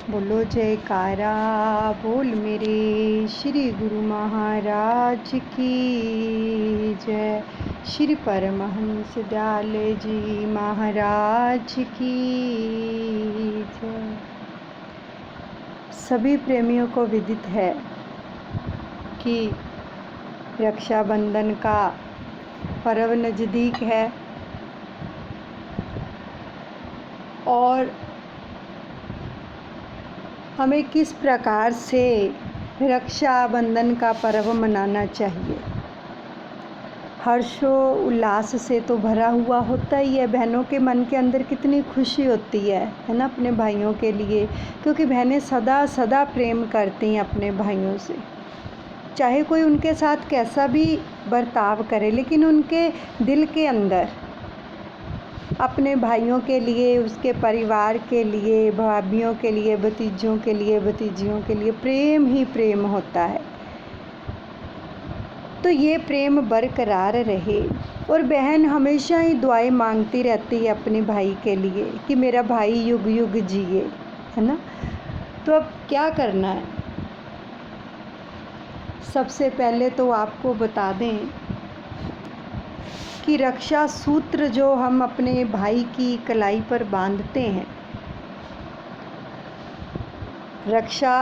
बोलो जयकारा बोल मेरे श्री गुरु महाराज की जय। श्री परमहंस दयाल जी महाराज की जय। सभी प्रेमियों को विदित है कि रक्षाबंधन का पर्व नज़दीक है और हमें किस प्रकार से रक्षाबंधन का पर्व मनाना चाहिए। हर्षो उल्लास से तो भरा हुआ होता ही है। बहनों के मन के अंदर कितनी खुशी होती है ना, अपने भाइयों के लिए, क्योंकि बहनें सदा सदा प्रेम करती हैं अपने भाइयों से। चाहे कोई उनके साथ कैसा भी बर्ताव करे, लेकिन उनके दिल के अंदर अपने भाइयों के लिए, उसके परिवार के लिए, भाभियों के लिए, भतीजों के लिए, भतीजियों के लिए प्रेम ही प्रेम होता है। तो ये प्रेम बरकरार रहे और बहन हमेशा ही दुआएं मांगती रहती है अपने भाई के लिए कि मेरा भाई युग युग जिए, है ना। तो अब क्या करना है, सबसे पहले तो आपको बता दें कि रक्षा सूत्र जो हम अपने भाई की कलाई पर बांधते हैं, रक्षा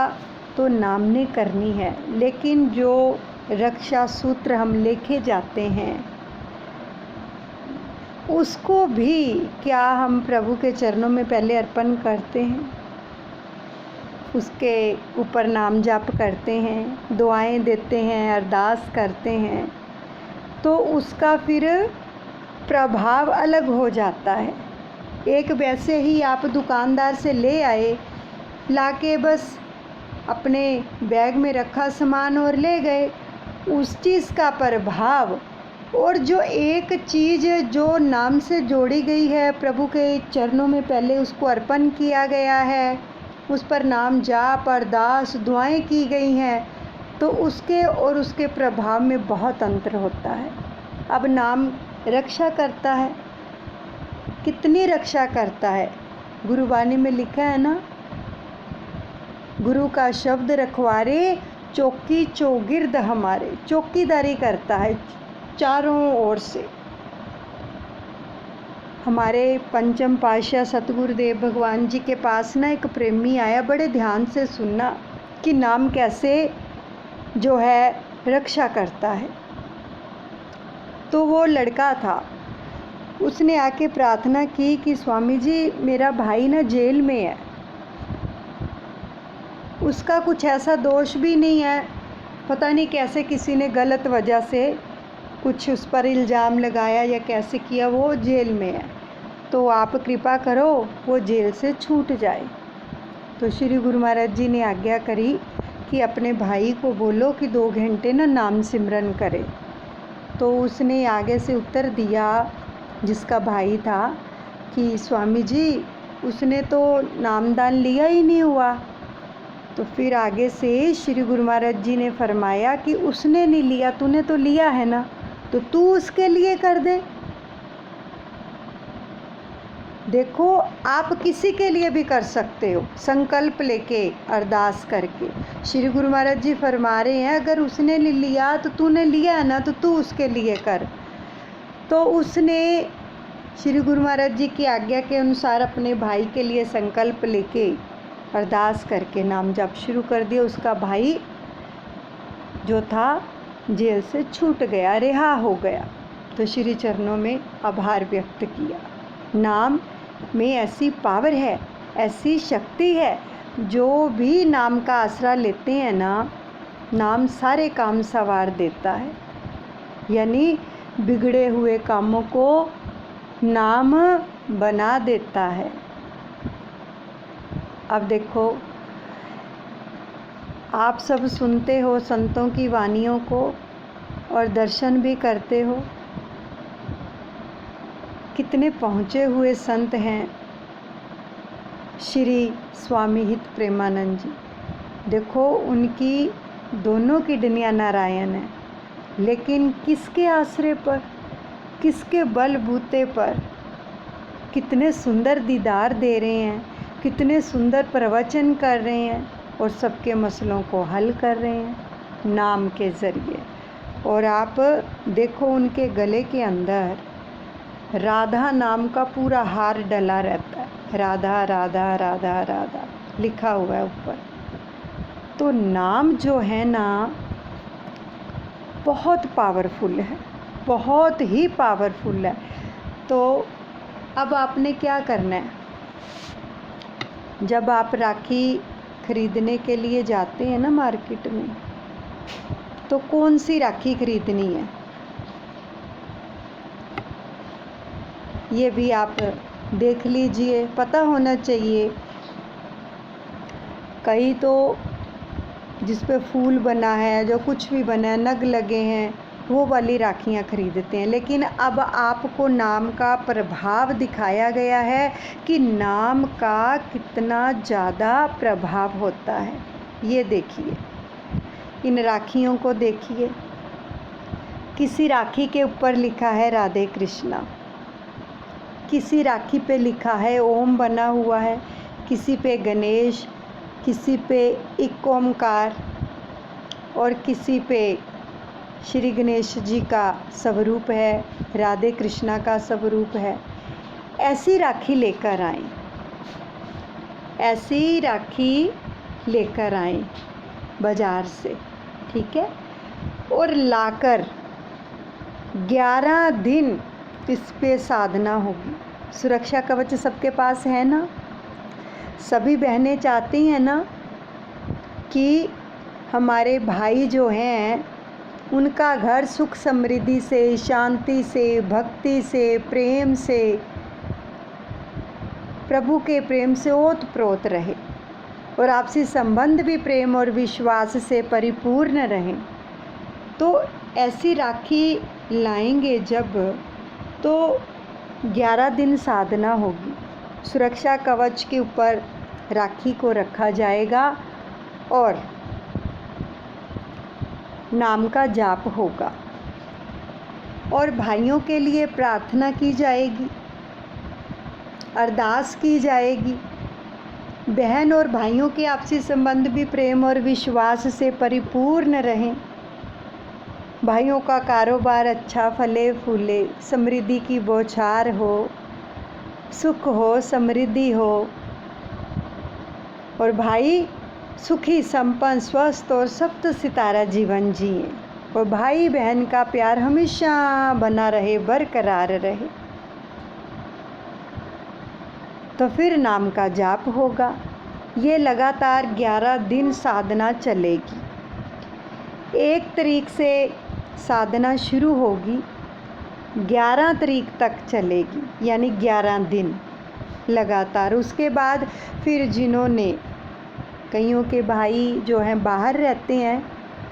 तो नाम ने करनी है, लेकिन जो रक्षा सूत्र हम लेके जाते हैं उसको भी क्या हम प्रभु के चरणों में पहले अर्पण करते हैं, उसके ऊपर नाम जाप करते हैं, दुआएं देते हैं, अरदास करते हैं, तो उसका फिर प्रभाव अलग हो जाता है। एक वैसे ही आप दुकानदार से ले आए, लाके बस अपने बैग में रखा सामान और ले गए, उस चीज़ का प्रभाव और जो एक चीज़ जो नाम से जोड़ी गई है, प्रभु के चरणों में पहले उसको अर्पण किया गया है, उस पर नाम जाप अरदास दुआएं की गई हैं, तो उसके और उसके प्रभाव में बहुत अंतर होता है। अब नाम रक्षा करता है, कितनी रक्षा करता है। गुरुवाणी में लिखा है ना, गुरु का शब्द रखवारे चौकी चौगिर्द हमारे, चौकीदारी करता है चारों ओर से। हमारे पंचम पातशाह सतगुरुदेव भगवान जी के पास ना एक प्रेमी आया, बड़े ध्यान से सुनना कि नाम कैसे जो है रक्षा करता है। तो वो लड़का था, उसने आके प्रार्थना की कि स्वामी जी मेरा भाई ना जेल में है, उसका कुछ ऐसा दोष भी नहीं है, पता नहीं कैसे किसी ने गलत वजह से कुछ उस पर इल्ज़ाम लगाया या कैसे किया, वो जेल में है, तो आप कृपा करो वो जेल से छूट जाए। तो श्री गुरु महाराज जी ने आज्ञा करी कि अपने भाई को बोलो कि 2 घंटे ना नाम सिमरन करे। तो उसने आगे से उत्तर दिया, जिसका भाई था, कि स्वामी जी उसने तो नामदान लिया ही नहीं हुआ। तो फिर आगे से श्री गुरु महाराज जी ने फरमाया कि उसने नहीं लिया, तूने तो लिया है ना, तो तू उसके लिए कर दे। देखो आप किसी के लिए भी कर सकते हो, संकल्प लेके अरदास करके। श्री गुरु महाराज जी फरमा रहे हैं अगर उसने नहीं लिया तो तूने लिया है ना, तो तू उसके लिए कर। तो उसने श्री गुरु महाराज जी की आज्ञा के अनुसार अपने भाई के लिए संकल्प लेके अरदास करके नाम जप शुरू कर दिया। उसका भाई जो था जेल से छूट गया, रिहा हो गया। तो श्री चरणों में आभार व्यक्त किया। नाम में ऐसी पावर है, ऐसी शक्ति है, जो भी नाम का आसरा लेते हैं ना, नाम सारे काम संवार देता है। यानी बिगड़े हुए कामों को नाम बना देता है। अब देखो आप सब सुनते हो संतों की वाणियों को और दर्शन भी करते हो, कितने पहुँचे हुए संत हैं श्री स्वामी हित प्रेमानंद जी। देखो उनकी दोनों किडनियाँ नारायण हैं, लेकिन किसके आश्रय पर, किसके बलबूते पर कितने सुंदर दीदार दे रहे हैं, कितने सुंदर प्रवचन कर रहे हैं और सबके मसलों को हल कर रहे हैं नाम के ज़रिए। और आप देखो उनके गले के अंदर राधा नाम का पूरा हार डला रहता है, राधा राधा राधा राधा लिखा हुआ है ऊपर। तो नाम जो है ना बहुत पावरफुल है, बहुत ही पावरफुल है। तो अब आपने क्या करना है, जब आप राखी खरीदने के लिए जाते हैं ना मार्केट में, तो कौन सी राखी खरीदनी है ये भी आप देख लीजिए, पता होना चाहिए। कई तो जिस पे फूल बना है, जो कुछ भी बना है, नग लगे हैं, वो वाली राखियाँ खरीदते हैं। लेकिन अब आपको नाम का प्रभाव दिखाया गया है कि नाम का कितना ज़्यादा प्रभाव होता है। ये देखिए, इन राखियों को देखिए, किसी राखी के ऊपर लिखा है राधे कृष्णा, किसी राखी पे लिखा है ओम बना हुआ है, किसी पे गणेश, किसी पे एक ओमकार और किसी पे श्री गणेश जी का स्वरूप है, राधे कृष्णा का स्वरूप है। ऐसी राखी लेकर आएं, ऐसी राखी लेकर आएं बाज़ार से, ठीक है। और लाकर 11 दिन इस पे साधना होगी। सुरक्षा कवच सबके पास है ना? सभी बहनें चाहती हैं ना कि हमारे भाई जो हैं उनका घर सुख समृद्धि से, शांति से, भक्ति से, प्रेम से, प्रभु के प्रेम से ओतप्रोत रहे और आपसी संबंध भी प्रेम और विश्वास से परिपूर्ण रहें। तो ऐसी राखी लाएंगे जब, तो 11 दिन साधना होगी। सुरक्षा कवच के ऊपर राखी को रखा जाएगा और नाम का जाप होगा और भाइयों के लिए प्रार्थना की जाएगी, अरदास की जाएगी। बहन और भाइयों के आपसी संबंध भी प्रेम और विश्वास से परिपूर्ण रहें। भाइयों का कारोबार अच्छा फले फूले, समृद्धि की बौछार हो, सुख हो, समृद्धि हो और भाई सुखी, संपन्न, स्वस्थ और सप्त सितारा जीवन जिए और भाई बहन का प्यार हमेशा बना रहे, बरकरार रहे। तो फिर नाम का जाप होगा। ये लगातार 11 दिन साधना चलेगी। 1 तारीख से साधना शुरू होगी, 11 तारीख तक चलेगी, यानी 11 दिन लगातार। उसके बाद फिर जिन्होंने, कईयों के भाई जो हैं बाहर रहते हैं,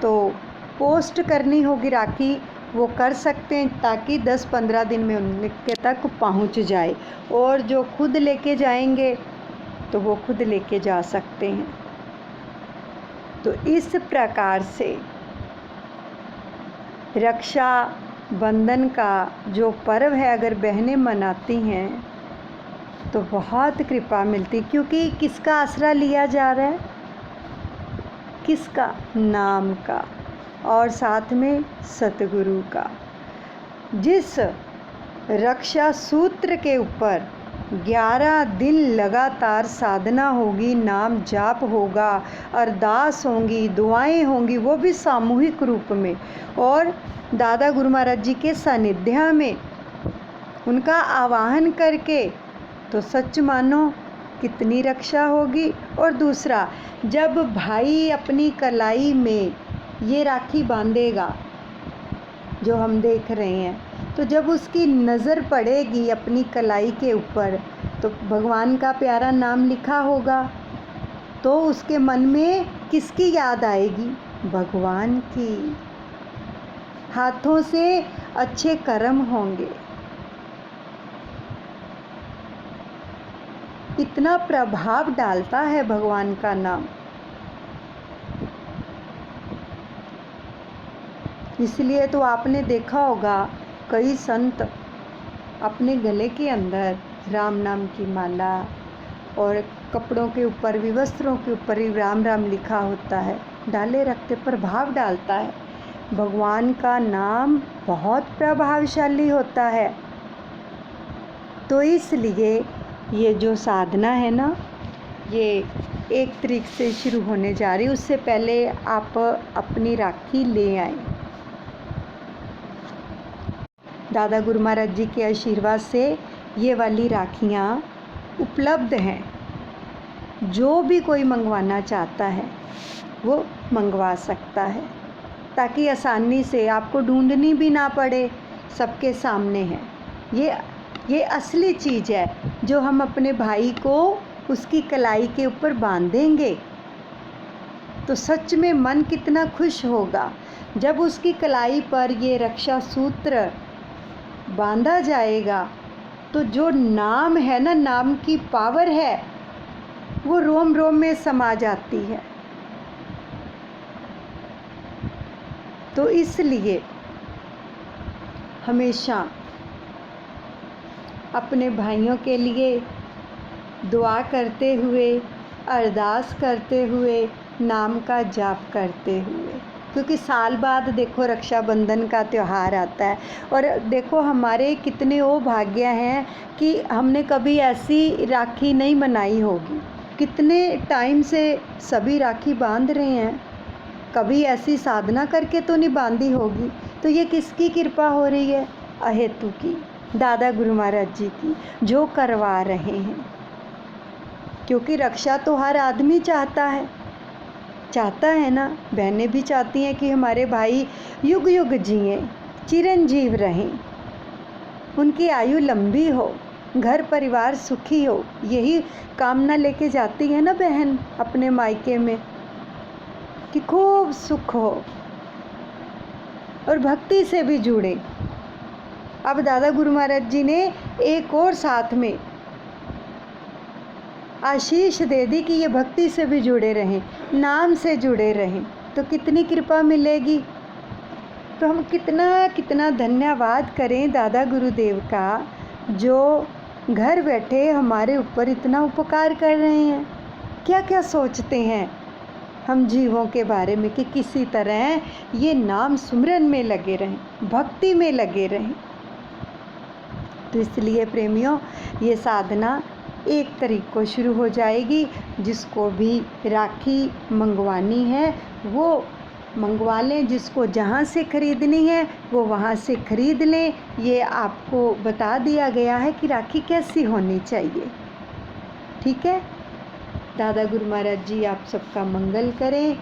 तो पोस्ट करनी होगी राखी, वो कर सकते हैं ताकि 10-15 दिन में उनके तक पहुंच जाए। और जो खुद लेके जाएंगे तो वो खुद लेके जा सकते हैं। तो इस प्रकार से रक्षा बंधन का जो पर्व है अगर बहनें मनाती हैं तो बहुत कृपा मिलती, क्योंकि किसका आसरा लिया जा रहा है, किसका? नाम का और साथ में सतगुरु का। जिस रक्षा सूत्र के ऊपर 11 दिन लगातार साधना होगी, नाम जाप होगा, अरदास होंगी, दुआएं होंगी, वो भी सामूहिक रूप में और दादा गुरु महाराज जी के सानिध्य में उनका आवाहन करके, तो सच मानो कितनी रक्षा होगी। और दूसरा, जब भाई अपनी कलाई में ये राखी बांधेगा जो हम देख रहे हैं, तो जब उसकी नज़र पड़ेगी अपनी कलाई के ऊपर, तो भगवान का प्यारा नाम लिखा होगा, तो उसके मन में किसकी याद आएगी? भगवान की। हाथों से अच्छे कर्म होंगे। इतना प्रभाव डालता है भगवान का नाम। इसलिए तो आपने देखा होगा कई संत अपने गले के अंदर राम नाम की माला और कपड़ों के ऊपर भी, वस्त्रों के ऊपर भी राम राम लिखा होता है, डाले रखते प्रभाव डालता है। भगवान का नाम बहुत प्रभावशाली होता है। तो इसलिए ये जो साधना है ना, ये 1 तारीख से शुरू होने जा रही। उससे पहले आप अपनी राखी ले आएं। दादा गुरु महाराज जी के आशीर्वाद से ये वाली राखियाँ उपलब्ध हैं। जो भी कोई मंगवाना चाहता है वो मंगवा सकता है, ताकि आसानी से आपको ढूंढनी भी ना पड़े, सबके सामने है। ये असली चीज़ है जो हम अपने भाई को उसकी कलाई के ऊपर बांधेंगे तो सच में मन कितना खुश होगा। जब उसकी कलाई पर ये रक्षा सूत्र बांधा जाएगा तो जो नाम है ना, नाम की पावर है, वो रोम रोम में समा जाती है। तो इसलिए हमेशा अपने भाइयों के लिए दुआ करते हुए, अरदास करते हुए, नाम का जाप करते हुए, क्योंकि साल बाद देखो रक्षाबंधन का त्यौहार आता है। और देखो हमारे कितने वो भाग्य हैं कि हमने कभी ऐसी राखी नहीं बनाई होगी। कितने टाइम से सभी राखी बांध रहे हैं, कभी ऐसी साधना करके तो नहीं बांधी होगी। तो ये किसकी कृपा हो रही है? अहेतु की, दादा गुरु महाराज जी की, जो करवा रहे हैं। क्योंकि रक्षा तो हर आदमी चाहता है ना। बहनें भी चाहती हैं कि हमारे भाई युग युग जिएं, चिरंजीव रहें, उनकी आयु लंबी हो, घर परिवार सुखी हो। यही कामना लेके जाती है ना बहन अपने मायके में, कि खूब सुख हो और भक्ति से भी जुड़े। अब दादा गुरु महाराज जी ने एक और साथ में आशीष दे दी कि ये भक्ति से भी जुड़े रहें, नाम से जुड़े रहें, तो कितनी कृपा मिलेगी। तो हम कितना कितना धन्यवाद करें दादा गुरुदेव का, जो घर बैठे हमारे ऊपर इतना उपकार कर रहे हैं। क्या क्या सोचते हैं हम जीवों के बारे में कि किसी तरह ये नाम सुमिरन में लगे रहें, भक्ति में लगे रहें। तो इसलिए प्रेमियों, ये साधना 1 तारीख को शुरू हो जाएगी। जिसको भी राखी मंगवानी है वो मंगवा लें, जिसको जहाँ से ख़रीदनी है वो वहाँ से ख़रीद लें। ये आपको बता दिया गया है कि राखी कैसी होनी चाहिए। ठीक है। दादा गुरु महाराज जी आप सबका मंगल करें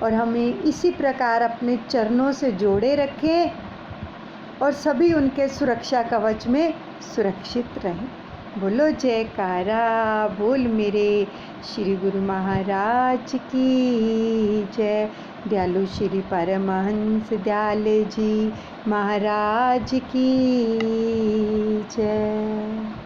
और हमें इसी प्रकार अपने चरणों से जोड़े रखें और सभी उनके सुरक्षा कवच में सुरक्षित रहें। बोलो जयकारा, बोल मेरे श्री गुरु महाराज की जय। दयालु श्री परमहंस दयाल जी महाराज की जय।